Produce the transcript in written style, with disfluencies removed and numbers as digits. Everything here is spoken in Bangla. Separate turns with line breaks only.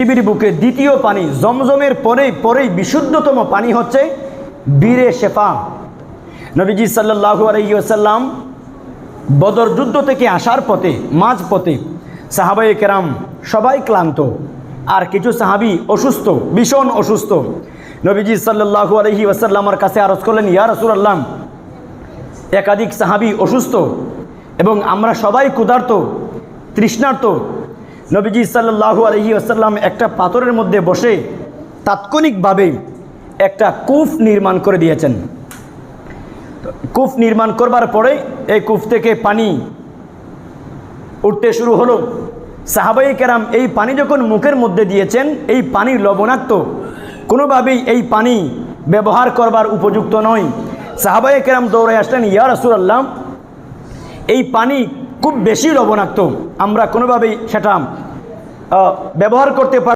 পৃথিবীর বুকে দ্বিতীয় পানি জমজমের পরেই বিশুদ্ধতম পানি হচ্ছে বীরে শেফা। নবীজি সাল্লাল্লাহু আলাইহি ওয়াসাল্লাম বদর যুদ্ধ থেকে আসার পথে মাঝপথে সাহাবায়ে কেরাম সবাই ক্লান্ত, আর কিছু সাহাবী অসুস্থ, ভীষণ অসুস্থ। নবীজি সাল্লাল্লাহু আলাইহি ওয়াসাল্লামের কাছে আরজ করলেন, ইয়া রাসূলুল্লাহ, একাধিক সাহাবী অসুস্থ এবং আমরা সবাই ক্ষুধার্ত, তৃষ্ণার্ত। নবীজি সাল্লাল্লাহু আলাইহি ওয়াসাল্লাম একটা পাথরের মধ্যে বসে তাৎক্ষণিকভাবে একটা কূপ নির্মাণ করে দিয়েছেন। কূপ নির্মাণ করবার পরে এই কূপ থেকে পানি উঠতে শুরু হলো। সাহাবায়ে কেরাম এই পানি যখন মুখের মধ্যে দিয়েছেন, এই পানি লবণাক্ত, কোনোভাবেই এই পানি ব্যবহার করবার উপযুক্ত নয়। সাহাবায়ে কেরাম দৌড়ে আসলেন, ইয়া রাসূলুল্লাহ, এই পানি খুব বেশি লবণাক্ত, আমরা কোনোভাবেই সেটা ব্যবহার করতে পারি